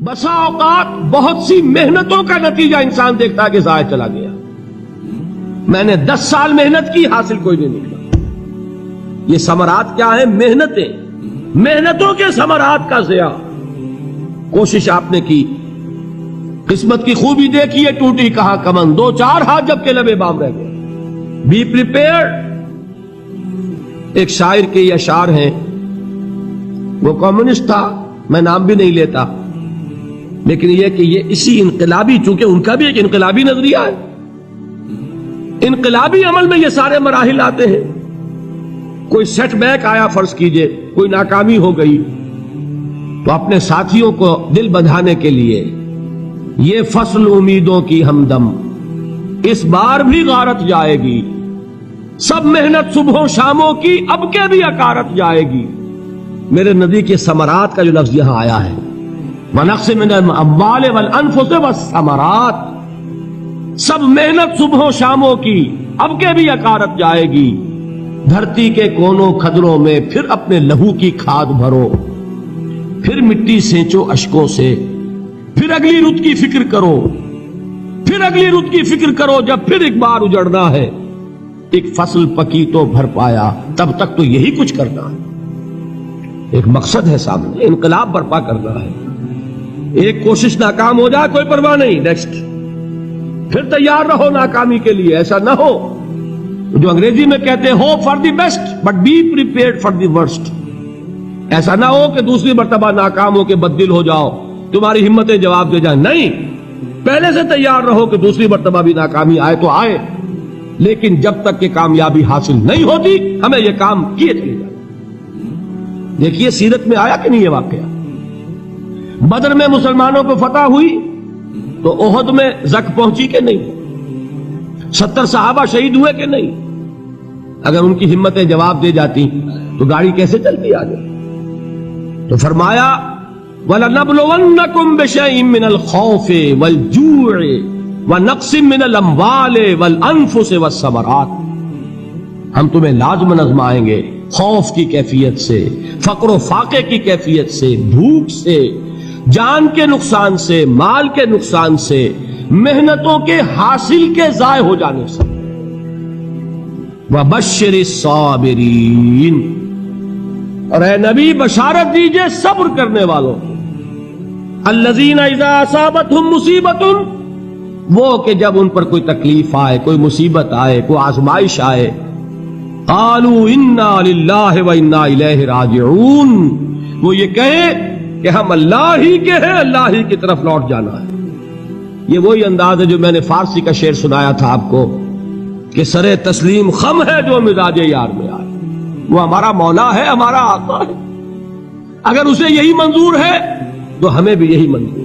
بسا اوقات بہت سی محنتوں کا نتیجہ انسان دیکھتا ہے کہ ضائع چلا گیا. میں نے 10 سال محنت کی، حاصل کوئی نہیں نکلا. یہ ثمرات کیا ہیں؟ محنتیں، محنتوں کے ثمرات کا ضیاع. کوشش آپ نے کی، قسمت کی خوبی دیکھی ہے، ٹوٹی کہاں کمن، 2-4 ہاتھ جب کے لبے بام رہ گئے. Be prepared. ایک شاعر کے یہ اشعار ہیں، وہ کمیونسٹ تھا، میں نام بھی نہیں لیتا، لیکن یہ کہ یہ اسی انقلابی، چونکہ ان کا بھی ایک انقلابی نظریہ ہے، انقلابی عمل میں یہ سارے مراحل آتے ہیں. کوئی سیٹ بیک آیا، فرض کیجئے کوئی ناکامی ہو گئی، تو اپنے ساتھیوں کو دل بندھانے کے لیے یہ فصل امیدوں کی ہمدم اس بار بھی غارت جائے گی، سب محنت صبحوں شاموں کی اب کے بھی اکارت جائے گی. میرے نزدیک یہ ثمرات کا جو لفظ یہاں آیا ہے، وَنَقْصٍ مِّنَ الْأَمْوَالِ وَالْأَنفُسِ وَالثَّمَرَاتِ، سب محنت صبحوں شاموں کی اب کے بھی اکارت جائے گی. دھرتی کے کونوں کھدروں میں پھر اپنے لہو کی کھاد بھرو، پھر مٹی سینچو اشکوں سے، پھر اگلی رت کی فکر کرو، پھر اگلی رت کی فکر کرو، جب پھر ایک بار اجڑنا ہے. ایک فصل پکی تو بھر پایا، تب تک تو یہی کچھ کرنا ہے. ایک مقصد ہے سامنے، انقلاب برپا کرنا ہے. ایک کوشش ناکام ہو جائے کوئی پرواہ نہیں، نیکسٹ. پھر تیار رہو ناکامی کے لیے. ایسا نہ ہو جو انگریزی میں کہتے ہیں hope for the best but be prepared for the worst. ایسا نہ ہو کہ دوسری مرتبہ ناکام ہو کے بددل ہو جاؤ، تمہاری ہمتیں جواب دے جائیں. نہیں، پہلے سے تیار رہو کہ دوسری مرتبہ بھی ناکامی آئے تو آئے، لیکن جب تک کہ کامیابی حاصل نہیں ہوتی ہمیں یہ کام کیے چلے جائیں. دیکھیے سیرت میں آیا کہ نہیں یہ واقعہ. بدر میں مسلمانوں کو فتح ہوئی تو احد میں زک پہنچی کہ نہیں؟ 70 صحابہ شہید ہوئے کہ نہیں؟ اگر ان کی ہمتیں جواب دے جاتی تو گاڑی کیسے چلتی آگے؟ تو فرمایا وَلَنَبْلُوَنَّكُمْ بِشَيْءٍ مِّنَ الْخَوْفِ وَالْجُوعِ وَنَقْصٍ مِّنَ الْأَمْوَالِ وَالْأَنفُسِ وَالثَّمَرَاتِ. ہم تمہیں لازم آزمائیں گے، خوف کی کیفیت سے، فقر و فاقے کی کیفیت سے، بھوک سے، جان کے نقصان سے، مال کے نقصان سے، محنتوں کے حاصل کے ضائع ہو جانے سے. وَبَشِّرِ الصَّابِرِينَ، اور اے نبی بشارت دیجئے صبر کرنے والوں کو. الَّذِينَ إِذَا أَصَابَتْهُمْ مُصِيبَةٌ، وہ کہ جب ان پر کوئی تکلیف آئے، کوئی مصیبت آئے، کوئی آزمائش آئے، قالوا انا للہ وانا الیہ راجعون، وہ یہ کہیں کہ ہم اللہ ہی کے ہیں، اللہ ہی کی طرف لوٹ جانا ہے. یہ وہی انداز ہے جو میں نے فارسی کا شعر سنایا تھا آپ کو کہ سرے تسلیم خم ہے جو مزاج یار میں آئے. وہ ہمارا مولا ہے، ہمارا آقا ہے، اگر اسے یہی منظور ہے تو ہمیں بھی یہی منظور ہے.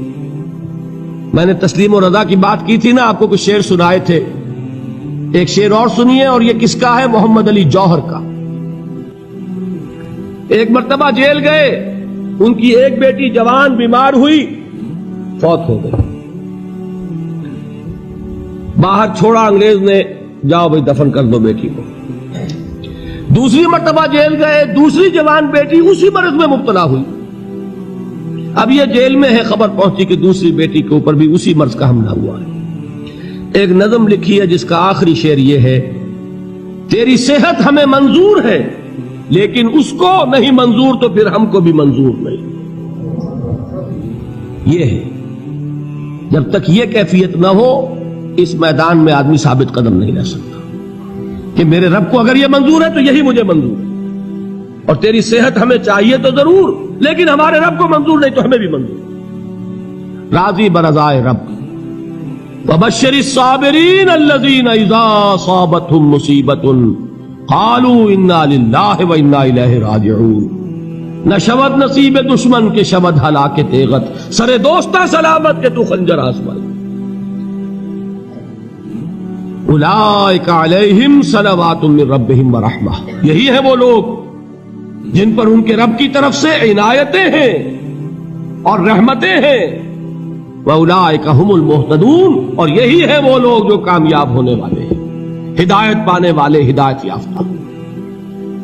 میں نے تسلیم و رضا کی بات کی تھی نا، آپ کو کچھ شعر سنائے تھے. ایک شعر اور سنیے، اور یہ کس کا ہے؟ محمد علی جوہر کا. ایک مرتبہ جیل گئے، ان کی ایک بیٹی جوان بیمار ہوئی، فوت ہو گئی. باہر چھوڑا انگریز نے، جاؤ بھائی دفن کر دو بیٹی کو. دوسری مرتبہ جیل گئے، دوسری جوان بیٹی اسی مرض میں مبتلا ہوئی. اب یہ جیل میں ہے، خبر پہنچی کہ دوسری بیٹی کے اوپر بھی اسی مرض کا حملہ ہوا ہے. ایک نظم لکھی ہے جس کا آخری شعر یہ ہے، تیری صحت ہمیں منظور ہے لیکن اس کو نہیں منظور تو پھر ہم کو بھی منظور نہیں. یہ ہے، جب تک یہ کیفیت نہ ہو اس میدان میں آدمی ثابت قدم نہیں رہ سکتا کہ میرے رب کو اگر یہ منظور ہے تو یہی مجھے منظور ہے، اور تیری صحت ہمیں چاہیے تو ضرور، لیکن ہمارے رب کو منظور نہیں تو ہمیں بھی منظور. راضی برضائے رب. وَبَشِّرِ الصَّابِرِينَ الَّذِينَ إِذَا أَصَابَتْهُمْ مُصِيبَةٌ قَالُوا إِنَّا لِلَّهِ وَإِنَّا إِلَيْهِ رَاجِعُونَ. نہ شود نصیب دشمن کے شود ہلاک تیغت، سر دوستہ سلامت کے تو خنجر آزمائے. اولئک علیہم صلوات من ربہم ورحمہ، یہی ہے وہ لوگ جن پر ان کے رب کی طرف سے عنایتیں ہیں اور رحمتیں ہیں. وَأُولَٰئِكَ هُمُ الْمُهْتَدُونَ، اور یہی ہے وہ لوگ جو کامیاب ہونے والے ہیں، ہدایت پانے والے، ہدایت یافتہ.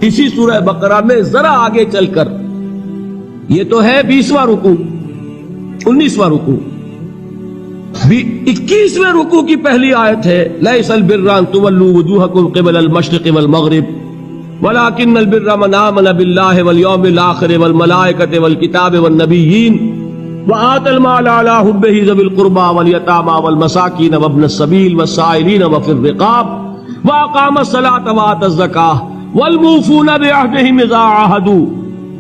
اسی سورہ بقرہ میں ذرا آگے چل کر، یہ تو ہے 20واں رکوع، 19واں رکوع بھی 21ویں رکوع کی پہلی آیت ہے، لیس البر ان تولوا وجوہکم قبل المشرق والمغرب ولكن البر من آمن بالله واليوم الآخر والملائكة والكتاب والنبيين وآتى المال على حبه ذوي القربى واليتامى والمساكين وابن السبيل والسائلين وفي الرقاب وأقام الصلاة وآتى الزكاة والموفون بعهدهم إذا عاهدوا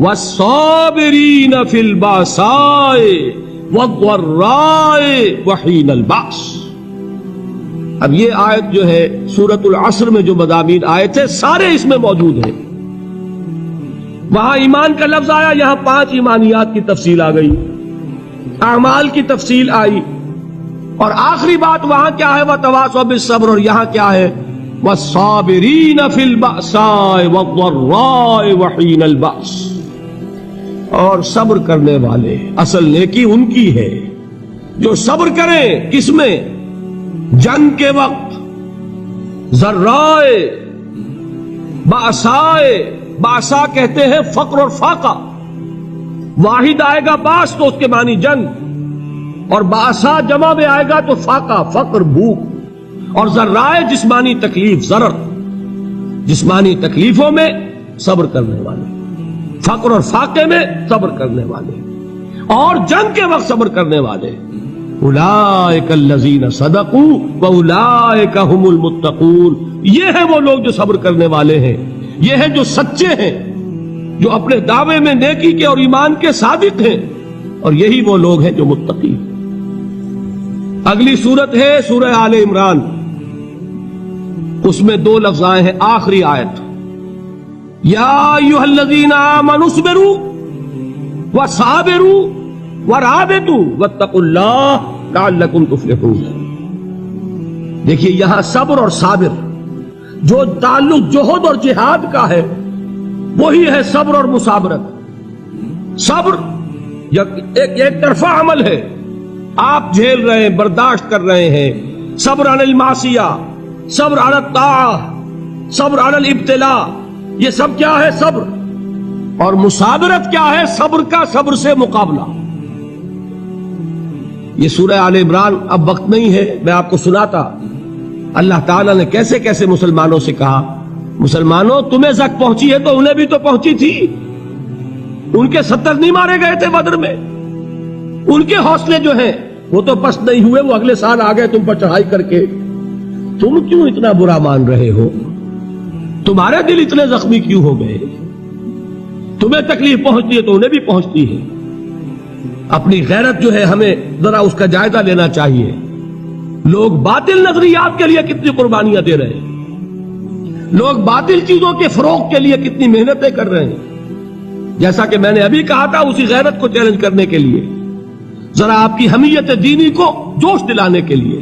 والصابرين في البأساء والضراء وحين البأس۔ اب یہ آیت جو ہے سورۃ العصر میں جو مضامین آئے تھے سارے اس میں موجود ہیں۔ وہاں ایمان کا لفظ آیا، یہاں 5 ایمانیات کی تفصیل آ گئی، اعمال کی تفصیل آئی، اور آخری بات وہاں کیا ہے وَتَوَاصَوْا بِالصَّبْرِ، اور یہاں کیا ہے وَالصَّابِرِينَ فِي الْبَأْسَاءِ وَالضَّرَّاءِ وَحِينَ الْبَأْسِ، اور صبر کرنے والے، اصل نیکی ان کی ہے جو صبر کریں، کس میں؟ جنگ کے وقت، ذرائے، باسائے، باسا کہتے ہیں فقر اور فاقہ، واحد آئے گا باس تو اس کے معنی جنگ، اور باسا جمع میں آئے گا تو فاقہ، فقر، بھوک، اور ذرائے جسمانی تکلیف، ضرر، جسمانی تکلیفوں میں صبر کرنے والے، فقر اور فاقے میں صبر کرنے والے، اور جنگ کے وقت صبر کرنے والے، اولئک الذین صدقوا واولئک هم المتقون، یہ ہیں وہ لوگ جو صبر کرنے والے ہیں، یہ ہیں جو سچے ہیں، جو اپنے دعوے میں نیکی کے اور ایمان کے صادق ہیں، اور یہی وہ لوگ ہیں جو متقی۔ اگلی سورت ہے سورہ آل عمران، اس میں 2 لفظ آئے ہیں، آخری آیت یا ایھا الذین آمنوا اصبروا وصابروا ورابطوا واتقوا اللہ لعلکم تفلحون۔ دیکھیے یہاں صبر اور صابر جو تعلق جوہد اور جہاد کا ہے وہی ہے صبر اور مصابرت۔ صبر ایک طرفہ عمل ہے، آپ جھیل رہے ہیں، برداشت کر رہے ہیں، صبر علی المعصیہ، صبر علی الطاعہ، صبر علی الابتلاء، یہ سب کیا ہے؟ صبر۔ اور مصابرت کیا ہے؟ صبر کا صبر سے مقابلہ۔ یہ سورہ آل عمران، اب وقت نہیں ہے میں آپ کو سناتا اللہ تعالیٰ نے کیسے کیسے مسلمانوں سے کہا، مسلمانوں تمہیں زک پہنچی ہے تو انہیں بھی تو پہنچی تھی، ان کے 70 نہیں مارے گئے تھے بدر میں، ان کے حوصلے جو ہیں وہ تو پست نہیں ہوئے، وہ اگلے سال آ گئے تم پر چڑھائی کر کے، تم کیوں اتنا برا مان رہے ہو؟ تمہارے دل اتنے زخمی کیوں ہو گئے؟ تمہیں تکلیف پہنچتی ہے تو انہیں بھی پہنچتی ہے۔ اپنی غیرت جو ہے ہمیں ذرا اس کا جائزہ لینا چاہیے۔ لوگ باطل نظریات کے لیے کتنی قربانیاں دے رہے ہیں، لوگ باطل چیزوں کے فروغ کے لیے کتنی محنتیں کر رہے ہیں۔ جیسا کہ میں نے ابھی کہا تھا، اسی غیرت کو چیلنج کرنے کے لیے، ذرا آپ کی حمیت دینی کو جوش دلانے کے لیے،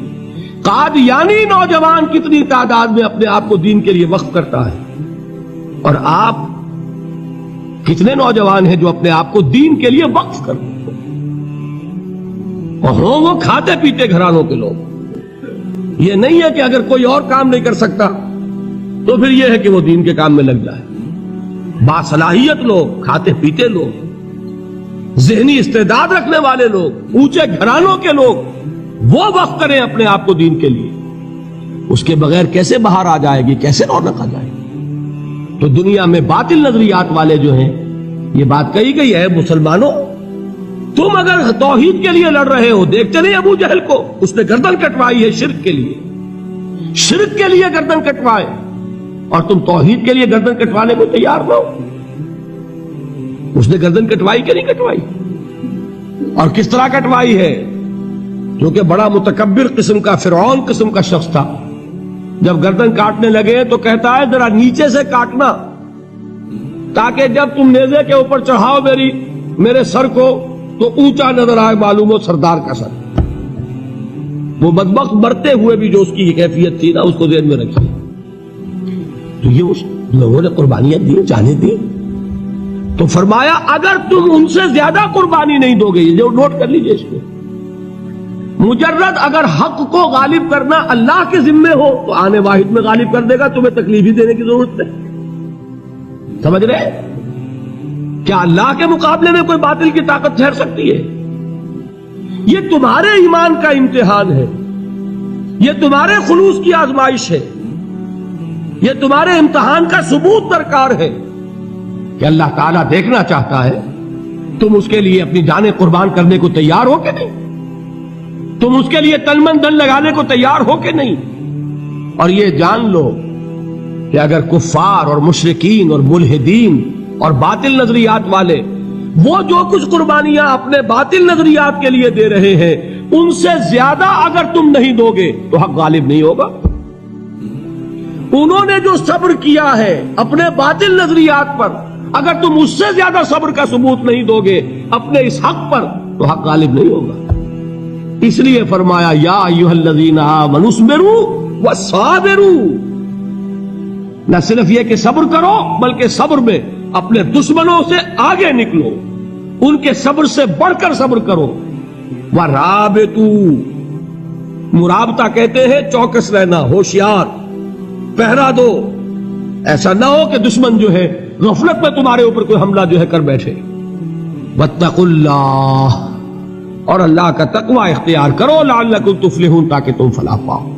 قادیانی نوجوان کتنی تعداد میں اپنے آپ کو دین کے لیے وقف کرتا ہے، اور آپ کتنے نوجوان ہیں جو اپنے آپ کو دین کے لیے وقف کرتے ہیں، اور ہوں وہ کھاتے پیتے گھرانوں کے لوگ۔ یہ نہیں ہے کہ اگر کوئی اور کام نہیں کر سکتا تو پھر یہ ہے کہ وہ دین کے کام میں لگ جائے۔ باصلاحیت لوگ، کھاتے پیتے لوگ، ذہنی استعداد رکھنے والے لوگ، اونچے گھرانوں کے لوگ، وہ وقف کریں اپنے آپ کو دین کے لیے۔ اس کے بغیر کیسے باہر آ جائے گی، کیسے رونق آ جائے گی؟ تو دنیا میں باطل نظریات والے جو ہیں، یہ بات کہی گئی ہے، مسلمانوں تم اگر توحید کے لیے لڑ رہے ہو، دیکھتے نہیں ابو جہل کو، اس نے گردن کٹوائی ہے شرک کے لیے، شرک کے لیے گردن کٹوائے، اور تم توحید کے لیے گردن کٹوانے کو تیار نہ ہو۔ اس نے گردن کٹوائی کہ نہیں کٹوائی؟ اور کس طرح کٹوائی ہے؟ کیونکہ بڑا متکبر قسم کا، فرعون قسم کا شخص تھا، جب گردن کاٹنے لگے تو کہتا ہے ذرا نیچے سے کاٹنا، تاکہ جب تم نیزے کے اوپر چڑھاؤ میرے سر کو تو اونچا نظر آئے، معلوم ہو سردار کا سر۔ وہ بدبخت مرتے ہوئے بھی جو اس کی کیفیت تھی نا، اس کو ذہن میں رکھیے۔ تو یہ اس لوگوں نے قربانیاں دی، جانیں دی، تو فرمایا اگر تم ان سے زیادہ قربانی نہیں دو گے، یہ جو نوٹ کر لیجئے اس کو، مجرد اگر حق کو غالب کرنا اللہ کے ذمے ہو تو آنے واحد میں غالب کر دے گا، تمہیں تکلیف ہی دینے کی ضرورت نہیں۔ سمجھ رہے؟ کیا اللہ کے مقابلے میں کوئی باطل کی طاقت ٹھہر سکتی ہے؟ یہ تمہارے ایمان کا امتحان ہے، یہ تمہارے خلوص کی آزمائش ہے، یہ تمہارے امتحان کا ثبوت درکار ہے کہ اللہ تعالیٰ دیکھنا چاہتا ہے تم اس کے لیے اپنی جانیں قربان کرنے کو تیار ہو کہ نہیں، تم اس کے لیے تن من دن لگانے کو تیار ہو کہ نہیں۔ اور یہ جان لو کہ اگر کفار اور مشرکین اور ملحدین اور باطل نظریات والے وہ جو کچھ قربانیاں اپنے باطل نظریات کے لیے دے رہے ہیں ان سے زیادہ اگر تم نہیں دو گے تو حق غالب نہیں ہوگا۔ انہوں نے جو صبر کیا ہے اپنے باطل نظریات پر، اگر تم اس سے زیادہ صبر کا ثبوت نہیں دو گے اپنے اس حق پر تو حق غالب نہیں ہوگا۔ اس لیے فرمایا یا ایھا الذین آمنوا اصبروا وصابروا، نہ صرف یہ کہ صبر کرو بلکہ صبر میں اپنے دشمنوں سے آگے نکلو، ان کے صبر سے بڑھ کر صبر کرو۔ وَرَابِطُوا، مرابطہ کہتے ہیں چوکس رہنا، ہوشیار، پہرا دو، ایسا نہ ہو کہ دشمن جو ہے غفلت میں تمہارے اوپر کوئی حملہ جو ہے کر بیٹھے۔ وَاتَّقُوا اللَّهَ، اور اللہ کا تقوی اختیار کرو، لعلکم تفلحون، تاکہ تم فلاح پاؤ۔